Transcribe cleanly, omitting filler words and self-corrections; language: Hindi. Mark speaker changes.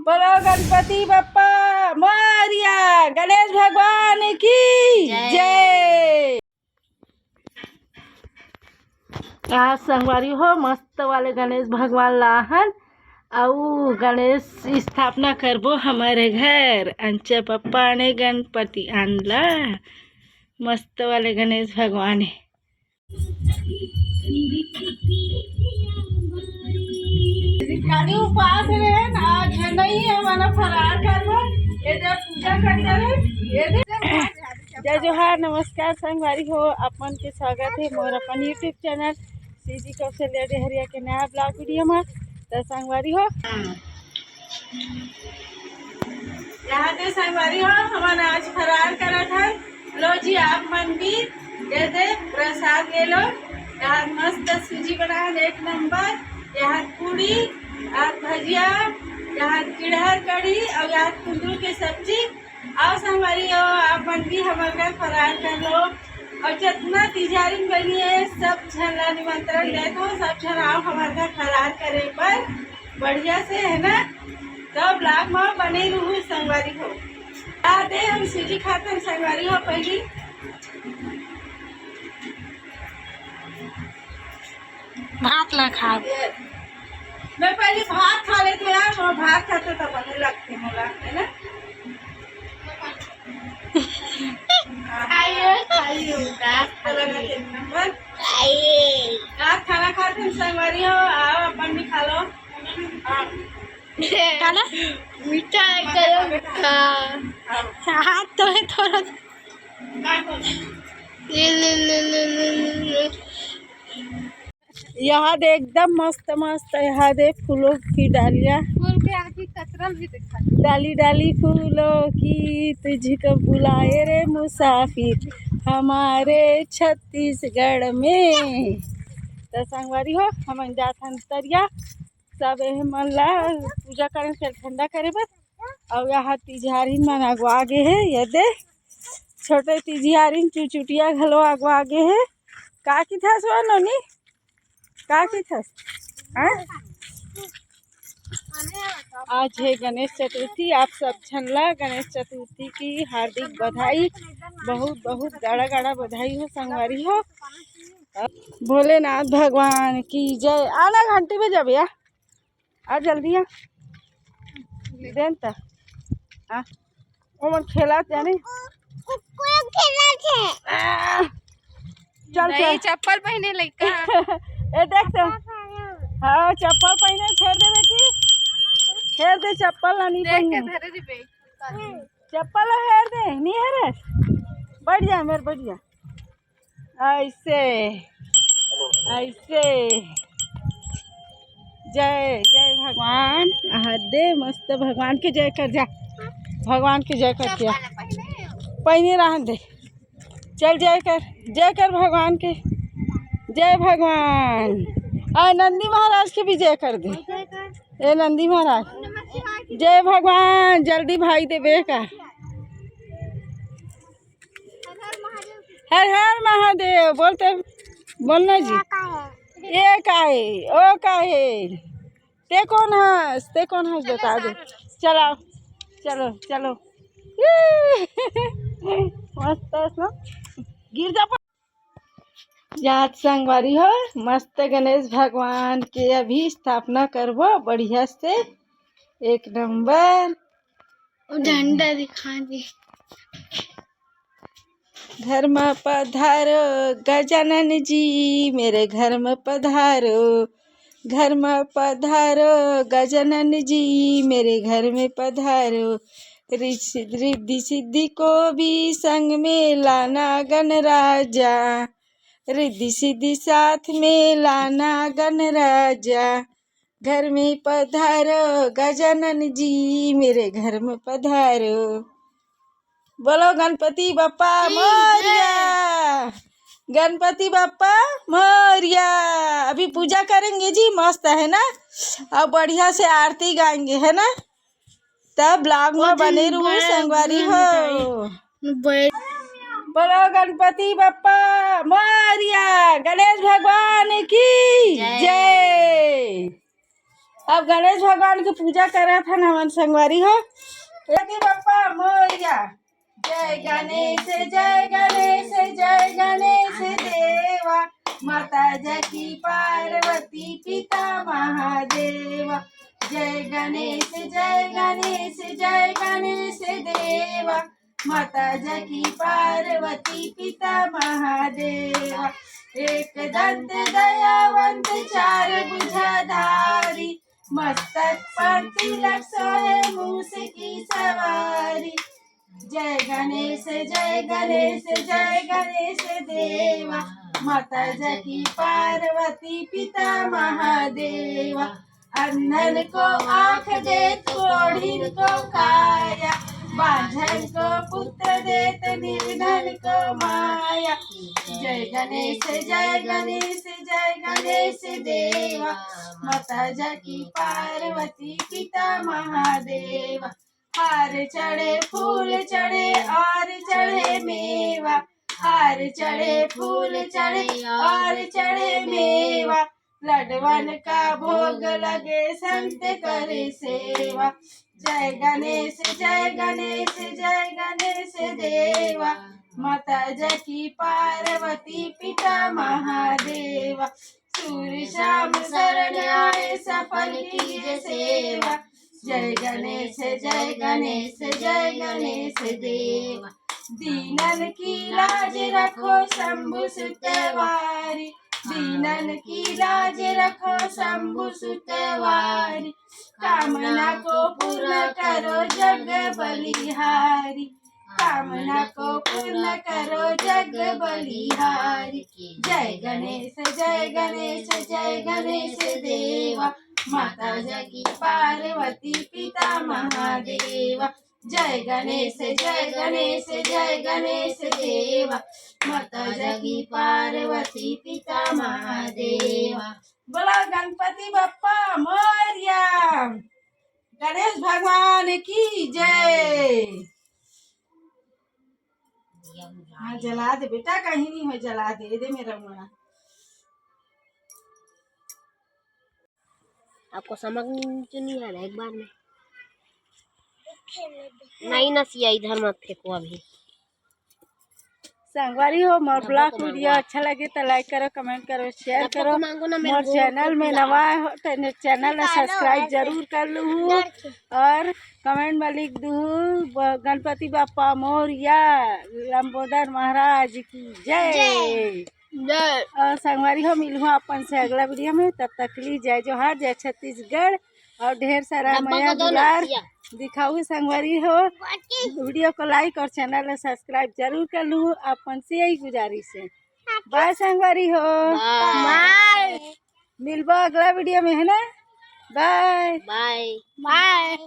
Speaker 1: बोलो गणपति बप्पा मोरिया, गणेश भगवान की जय। आज संगवारी हो मस्त वाले गणेश भगवान लाहन और गणेश स्थापना करबो हमारे घर। अंचे पप्पा ने गणपति आनला मस्त वाले गणेश भगवान है। उपास रहे आज नहीं है माना फरार करबो पूजा कर जय जोहार नमस्कार संगवारी हो अपन के स्वागत है मोर अपन YouTube channel CG Kaushalya Dehariya के नया ब्लॉग वीडियो में। तो संगवारी हो यहाँ पे संगवारी हो हमारा आज फरार करा था। लो जी आप मन भी दे दे प्रसाद ले लो। यहाँ मस्त सूजी बना है एक नंबर। यहाँ पूड़ी और भजिया, यहाँ किड़हर कढ़ी और यहाँ कुंदरू की सब्जी। आओ संगवारी हो आप मन भी हमारे घर फरार कर लो। और जितना तिजारी बनी है सब जन निमंत्रण दे दो, सब जन आओ हमारे घर फरार करे पर बढ़िया से है ना। तो ब्लॉग में बने रहू संगवारी हो। दे हम सूजी खाते हैं संगवारी हो। पहली भात ला खा मैं पहले भात खा लेते यार। वो भात खाते तो बने लगते मोला है ना। आप खाना खाते हैं संगवारी हो। आओ अपन भी खा लो। खाना मीठा हाथ तो है थोड़ा यहाँ दे एकदम मस्त मस्त। यहाँ दे फूलों की डालियाँ, फूल के आगे कचरा भी दिखा। डाली डाली फूलों की तुझको बुलाए रे मुसाफिर हमारे छत्तीसगढ़ में। तो संगवारी हो हम जाथन तरिया सब मन ला पूजा करें फिर ठंडा करे बस। और यहाँ तिजहारी मन आगो आगे है। ये दे छोटे तिजहारी चुचुटिया घलो आगो आगे है। का की था सो नोनी का की था। आज है गणेश चतुर्थी। आप सब छनला गणेश चतुर्थी की हार्दिक बधाई। बहुत बहुत गाढ़ा गाढ़ा बधाई हो संगवारी हो। भोलेनाथ भगवान की जय। आना घंटे में जब या आ जल्दी आ देन ता आ ओमन खेला जाने चल चल
Speaker 2: चप्पल पहने लइका
Speaker 1: ए देख तो हाँ चप्पल पहने फेर दे बेटी फेर दे चप्पल नहीं पहने चप्पल हेर दे नहीं हेरे बढ़िया मेरे बढ़िया ऐसे ऐसे। जय जय भगवान दे मस्त भगवान के जय कर जा। भगवान की जय कर दिया पहने रहन दे। चल जय कर भगवान के जय भगवान। नंदी महाराज के भी जय कर दे। ए नंदी महाराज जय भगवान। जल्दी भाई दे बेका हर हर महादेव बोलते बोलना जी। ये का है ओ का है ते कौन हंस बता दे। चलो चलो चलो मस्त ना गिर जा जात संगवारी हो। मस्त गणेश भगवान के अभी स्थापना करबो बढ़िया से एक नंबर।
Speaker 2: झंडा दिखा दे।
Speaker 1: घर में पधारो गजानन जी मेरे घर में पधारो। घर में पधारो गजानन जी मेरे घर में पधारो। रिद्धि सिद्धि को भी संग में लाना गणराजा। रिद्धि सिद्धि साथ में लाना गणराजा। घर में पधारो गजानन जी मेरे घर में पधारो। बोलो गणपति बप्पा मोरिया। गणपति बप्पा मोरिया। अभी पूजा करेंगे जी मस्त है ना। अब बढ़िया से आरती गाएंगे है ना। तब ब्लॉग में बने रहू संगवारी हो। बोलो गणपति बप्पा मोरिया, गणेश भगवान की जय। अब गणेश भगवान की पूजा करा था नमन संगवारी हो। यदि बप्पा मोरिया। जय गणेश जय गणेश जय गणेश देवा। माता जकी पार्वती पिता महादेवा। जय गणेश जय गणेश जय गणेश देवा। माता जकी पार्वती पिता महादेवा। एक दंत दयावंत चार भुजाधारी। मस्तक पर तिलक सोहे मूस की सवारी। जय गणेश जय गणेश जय गणेश देवा। माता जकी पार्वती पिता महादेवा। अंधन को आँख देत कोढ़िन को काया। बांझन को पुत्र देत निर्धन को माया। जय गणेश जय गणेश जय गणेश देवा। माता जकी पार्वती पिता महादेवा। हार चढ़े फूल चढ़े और चढ़े मेवा। हार चढ़े फूल चढ़े और चढ़े मेवा। लडवन का भोग लगे संत करे सेवा। जय गणेश जय गणेश जय गणेश देवा। माता जकी पार्वती पिता महादेवा। सूर्य शाम शरण आए सफल कीजिए सेवा। जय गणेश जय गणेश जय गणेश देवा। दीनन की लाज रखो शंभु सुतवारी। दीनन की लाज रखो शंभु सुतवारी। कामना को पूर्ण करो जग बलिहारी। कामना को पूर्ण करो जग बलिहारी। जय गणेश जय गणेश जय गणेश देवा। माता जकी पार्वती पिता महादेवा। जय गणेश जय गणेश जय गणेश देवा। माता जकी पार्वती पिता महादेवा। बोला गणपति बप्पा मोरिया। गणेश भगवान की जय। हाँ जला दे बेटा, कहीं नहीं हो, जला दे मेरा मुआ।
Speaker 3: आपको समझ नहीं आ रहा है एक बार में? नहीं ना सिया, इधर मत फेंको अभी।
Speaker 1: संगवारी हो, मोर ब्लॉग वीडियो अच्छा लगे तो लाइक करो, कमेंट करो, शेयर करो। मोर चैनल में नवा हो तो चैनल में सब्सक्राइब जरूर कर लूँ और कमेंट में लिख दूँ गणपति बापा मोरिया, लंबोदर महाराज की जय। और संगवारी हो, मिलूँ अपन से अगला वीडियो में। तब तक के लिए जय जोहार, जय छत्तीसगढ़ और ढेर सारा माया दुलार दिखाऊ। संगवारी हो, वीडियो को लाइक और चैनल में सब्सक्राइब जरूर कर लूँ, अपन से यही गुजारिश है। बाय संगवारी हो, बाय। मिलबो अगला वीडियो में, है ना। Bye
Speaker 3: bye
Speaker 2: bye.